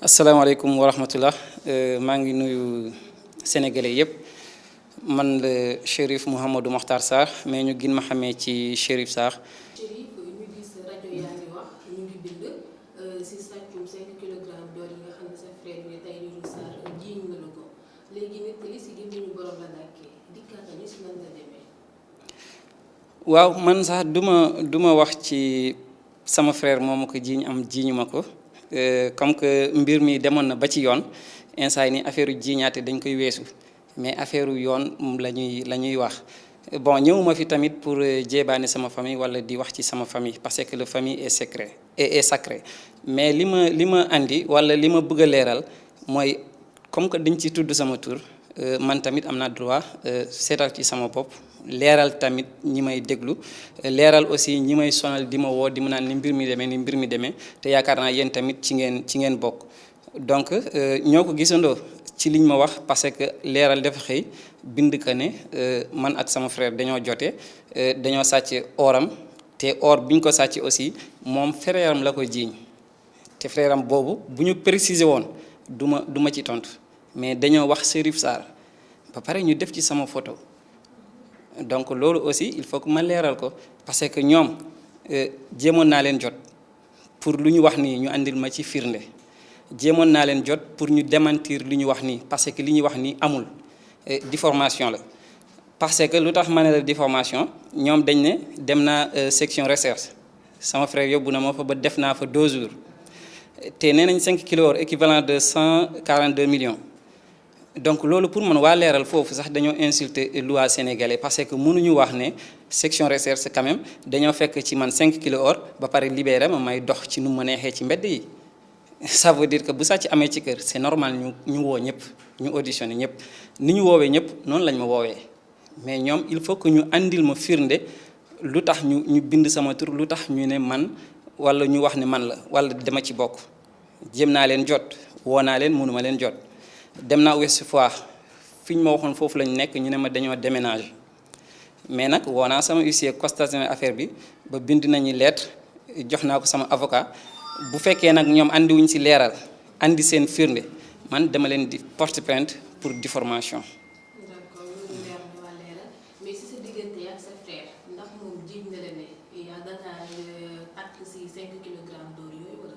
asalaamaaleykum wa rahmatullah maa ngi nuyu sénégalais yëpp man la Chérif Mouhamadou Mokhtar Sarr mais ñu gën ma xamee ci Chérif Sarr. Chérif ñu gis rajo yaa ngi wax ñu ngi bind si sàccum 5 kilogrammes d'or yi nga xam ne sa frère bi Tahirou Sarr jiiñ nga la ko léegi nit li si gémmiñu borom la dàkkee dikkaata ni si nan la demee. waaw man sax duma wax ci sama frère moo ma ko jiiñ am jiiñu ma ko. Comme que mbir mi demoon na ba ci yoon instant ni affaire yu jiiñaate dañ koy weesu mais affaire yu yoon la ñuy wax bon ñëwuma fi tamit pour jéebaane sama famille wala di wax ci sama famille parce que la famille est secret et est sacré mais li ma andi wala li ma bëgg a leeral mooy comme que dañ ci tudd sama tur man tamit am naa droit seetal ci sama bopp leeral tamit ñi may déglu leeral aussi ñi may sonal di ma woo di ma naan ni mbir mi demee te yaakaar naa yéen tamit ci ngeen bokk donc ñoo ko gisandoo ci liñ ma wax parce que leeral dafa xëy bind ka ne man ak sama frère dañoo jote dañoo sàcc oram te or bi ñu ko sàcc aussi moom frère am la ko jiiñ te frère am boobu bu ñu préciser woon du ma ci tontu mais dañoo wax Chérif Sarr ba pare ñu def ci sama photo donc loolu aussi il faut que ma leeral ko parce que ñoom jéemoon naa leen jot pour lu ñu wax nii ñu andil ma ci firnde jéemoon naa leen jot pour ñu démentir li ñu wax nii parce que li ñu wax nii amul diffamation la parce que lu tax ma ne la diffamation ñoom dañ ne dem naa section recherche sama frère yóbbu na ma fa ba def naa fa 2 jours te nee nañ 5 kilos or équivalent de 142 millions donc loolu pour man waa leeral foofu sax dañoo insulter loi sénégalais parce que mënuñu wax ne section recherche quand même dañoo fekk ci man 5 kilos or ba pare libéré ma may dox ci nu ma neexee ci mbedd yi ça veut dire que bu sàcc amee ci kër c'est normal ñu woo ñëpp ñu auditionné ñëpp ni ñu woowee ñëpp noonu lañ ma woowee mais ñoom il faut que ñu andil ma firnde lu tax ñu bind sama tur lu tax ñu ne man wala ñu wax ne man la wala dama ci bokk jéem naa leen jot woo naa leen mënuma leen jot dem naa Ouest Foire fi ñu ma waxoon foofu lañu nekk ñu ne ma dañoo déménager mais nag woo naa sama huissier constaté affaire bi ba bind nañu lettre jox naa ko sama avocat bu fekkee nag ñoom andiwuñ ci leeral andi seen firnde man dama leen di porte plainte pour diffamation. d'accord loolu leer na waa leeral mais si sa diggante ak sa frère ndax moom jiiñ na la ne yaa dangaa takk si 5 kilogrammes d'or yooyu wala.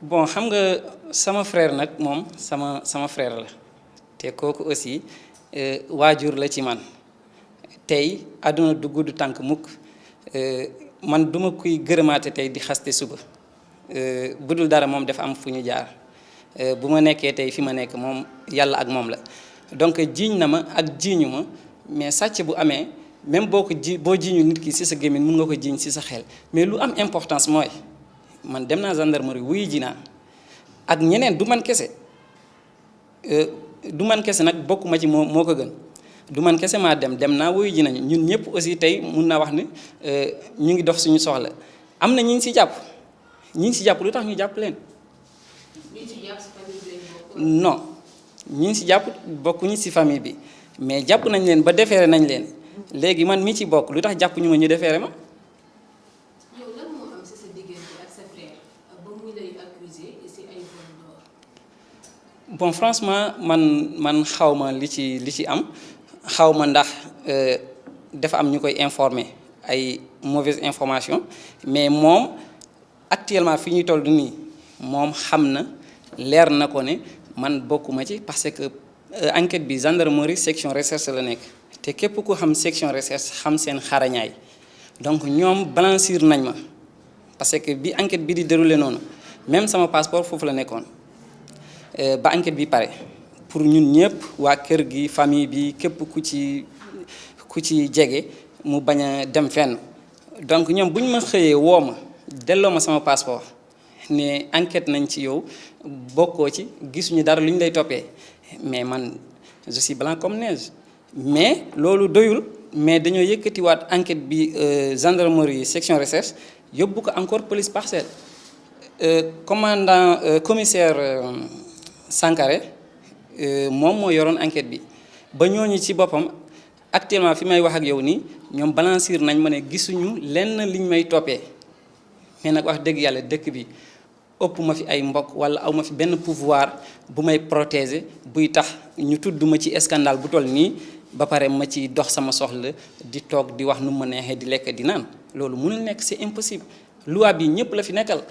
bon xam nga sama frère nag moom sama frère la te kooku aussi waajur la ci man tey àdduna du gudd tànk mukk man duma kuy gërëmaate tey di xaste suba budul dara moom dafa am fu ñu jaar bu ma nekkee tey fi ma nekk moom yàlla ak moom la donc jiiñ na ma ak jiiñu ma mais sàcc bu amee même boo jiiñu nit ki ci sa gémmiñ mun nga ko jiiñ ci sa xel mais lu am importance mooy man dem naa gendarmerie wuyu ji naa ak ñeneen du man kese nag bokkuma ci moo ko gën du man kese maa dem naa wuyu ji nañu ñun ñëpp aussi tey mun naa wax ne ñu ngi dox suñu soxla am na ñi ngi ci jàpp lu tax ñu jàpp leen. non ñi ngi ci jàpp bokkuñu ci famille bi mais jàpp nañ leen ba defeere nañ leen léegi man mi ci bokk lu tax jàpp ñu ma ñu defeere ma. bon franchement man xawma li ci am xawma ndax dafa am ñu koy informer ay mauvaise information mais moom actuellement fi ñuy toll nii moom xam na leer na ko ne man bokkuma ci parce que enquête bi gendarmerie section recherche la nekk te képp ku xam section recherche xam seen xarañaay donc ñoom blanchir nañ ma parce que bi enquête bi di déroulé noonu même sama passeport foofu la nekkoon ba enquête bi pare pour ñun ñëpp waa kër gi famille bi képp ku ci jege mu bañ a dem fenn donc ñoom bu ñu ma xëyee woo ma delloo ma sama passeport ne enquête nañ ci yow bokkoo ci gisuñu dara lu ñu lay toppee mais man je suis blanc comme neige mais loolu doyul mais dañoo yëkkatiwaat enquête bi gendarmerie section recherche yóbbu ko encore police parcelle commandant commissaire Sankaré moom moo yoroon enquête bi ba ñooñu ci boppam actuellement fi may wax ak yow nii ñoom blanchir nañ ma ne gisuñu lenn liñ may toppee mais nag wax dëgg yàlla dëkk bi ëpp ma fi ay mbokk wala aw ma fi benn pouvoir bu may protéger buy tax ñu tudd ma ci scandale bu toll nii ba pare ma ci dox sama soxla di toog di wax nu ma neexee di lekk di naan loolu mënul nekk c'est impossible. loi bi ñëpp la fi nekkal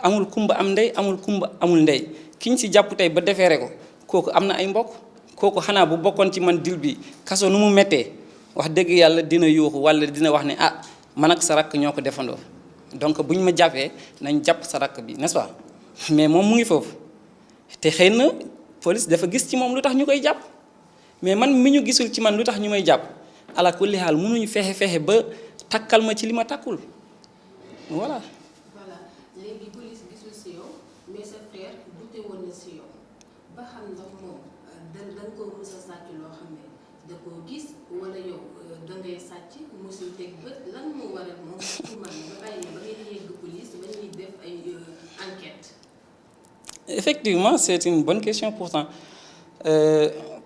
amul kumba am ndey amul kumba amul ndey kiñ si jàpp tey ba defeere ko kooku am na ay mbokk kooku xanaa bu bokkoon ci man dil bi kaso nu mu méttee wax dëgg yàlla dina yuuxu wala dina wax ne ah man ak sa rakk ñoo ko defandoo donc bu ñu ma jàppee nañ jàpp sa rakk bi n'est-ce pas mais moom mu ngi foofu te xëy na police dafa gis ci moom lu tax ñu koy jàpp mais man mi ñu gisul ci man lu tax ñu may jàpp ala kulli xaal mënuñu fexe ba takkal ma ci li ma takkul voilà. voilà léegi police gisul si yow mais sa frère dute woon na si yow ba xam ndax moom da nga ko mës a sàcc loo xam ne da koo gis wala yow da ngay sàcc mosul teg bët lan moo waral moom tuumal ba bàyyi ba ngeen yegg police ba ñuy def ay enquête. Effectivement c'est une bonne question pourtant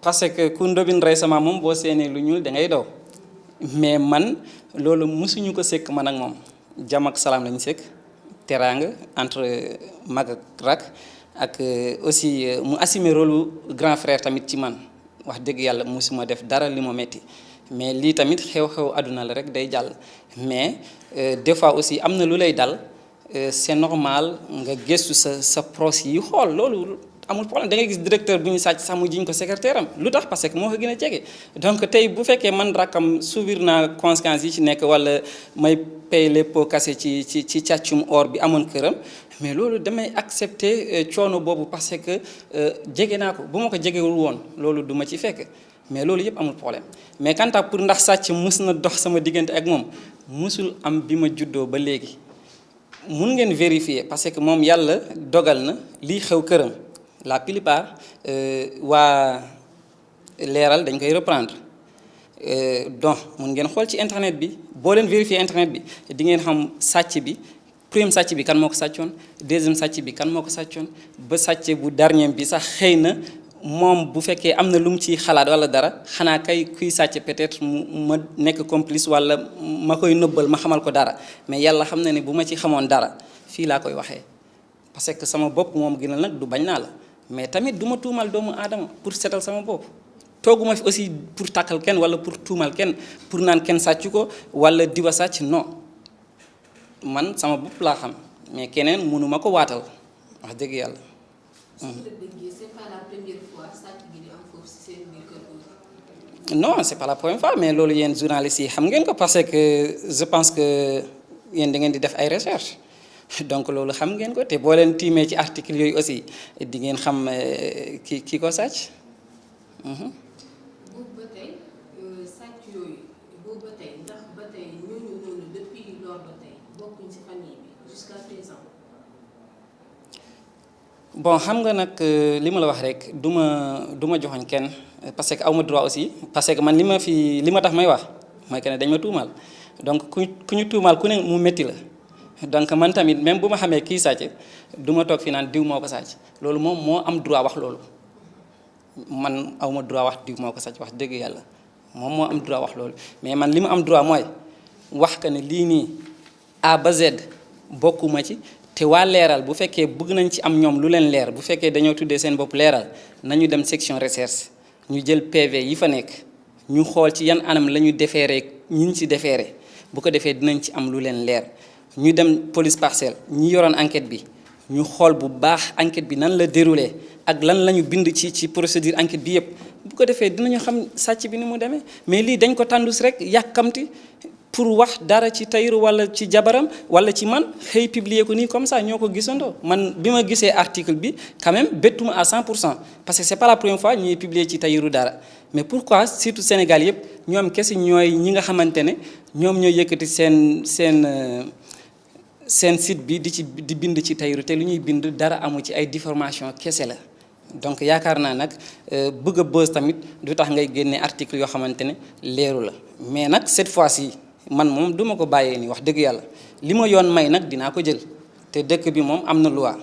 parce que ku ndobin rey sama moom boo seenee lu ñuul da ngay daw mais man loolu mësuñu ko sekk man ak moom jàmm ak salaam lañu sekk teraanga entre mag ak rak ak aussi mu assumer rôle grand frère tamit ci man wax dëgg yàlla mësuma def dara li ma metti mais lii tamit xew-xew àdduna la rek day jàll mais des fois aussi am na lu lay dal c'est normal nga gëstu sa proche yi xool loolu amul problème da ngay gis directeur bu ñu sàcc sax mu jiñ ko secrétaire am lu tax parce que moo ko gën a jege donc tey bu fekkee man rakkam subir naa conséquences yi ci nekk wala may payer les pots cassés ci càccum or bi amoon këram mais loolu damay accepter coono boobu parce que jege naa ko bu ma ko jegewul woon loolu du ma ci fekk mais loolu yëpp amul problème mais quant à pour ndax sàcc mus na dox sama diggante ak moom musul am bi ma juddoo ba léegi mun ngeen vérifier parce que moom yàlla dogal na lii xew këram la plupart waa leeral dañ koy reprendre donc mun ngeen xool ci internet bi boo leen vérifier internet bi di ngeen xam sàcc bi premier sàcc bi kan moo ko sàccoon deuxième sàcc bi kan moo ko sàccoon ba sàcc bu dernier bi sax xëy na moom bu fekkee am na lu mu ci xalaat wala dara xanaa kay kuy sàcc peut-être ma nekk complice wala ma koy nëbbal ma xamal ko dara mais yàlla xam na ne bu ma ci xamoon dara fii laa koy waxee parce que sama bopp moom gënal nag du bañ naa la mais tamit du ma tuumal doomu aadama pour setal sama bopp tooguma fi aussi pour tàkkal kenn wala pour tuumal kenn pour naan kenn sàcc ko wala diwa sàcc non man sama bopp laa xam mais keneen mënuma ko waatal wax dëgg yàlla. Non, c'est pas la première fois mais loolu yéen journalistes yi xam ngeen ko parce que je pense que yéen da ngeen di def ay recherche donc loolu xam ngeen ko te boo leen tiimee ci article yooyu aussi di ngeen xam ki ko sàcc. boobu ba tey sàcc yooyu boobu ba tey ndax ba tey ñooñu noonu depuis lors ba tey bokkuñ ci famille bi jusqu'à présent. Bon xam nga nag li ma la wax rek du ma joxoñ kenn parce que aw ma droit aussi parce que man li ma tax may wax mooy que ne dañ ma tuumaal donc ku ñu tuumaal ku ne mu métti la donc man tamit même bu ma xamee kii sàcc du ma toog fi naan diw moo ko sàcc loolu moom moo am droit wax loolu man aw ma droit wax diw moo ko sàcc wax dëgg yàlla moom moo am droit wax loolu mais man li ma am droit mooy wax que ne lii nii A ba Z bokkuma ci. te waa leeral bu fekkee bëgg nañ ci am ñoom lu leen leer bu fekkee dañoo tuddee seen bopp leeral nañu dem section recherche ñu jël PV yi fa nekk ñu xool ci yan anam la ñu defeeree ñi ci defeere bu ko defee dinañ ci am lu leen leer ñu dem police parcelle ñi yoroon enquête bi ñu xool bu baax enquête bi nan la déroulé ak lan la ñu bind ci procédure enquête bi yëpp bu ko defee dinañu xam sàcc bi ni mu demee mais lii dañ ko tàndus rek yàkkamti pour wax dara ci Tahirou wala ci jabaram wala ci man xëy publier ko nii comme ça ñoo ko gisandoo man bi ma gisee article bi quand même bettuma à 100% parce que c'est pas la première fois ñuy publier ci Tahirou dara mais pourquoi surtout Sénégal yëpp ñoom kese ñooy ñi nga xamante ne ñoom ñooy yëkkati seen site bi di bind ci Tahirou te lu ñuy bind dara amu ci ay diffamation kese la donc yaakaar naa nag bëgg a buzz tamit du tax ngay génne article yoo xamante ne leeru la mais nag cette fois-ci man moom duma ko bàyyee nii wax dëgg yàlla li ma yoon may nag dinaa ko jël te dëkk bi moom am na loi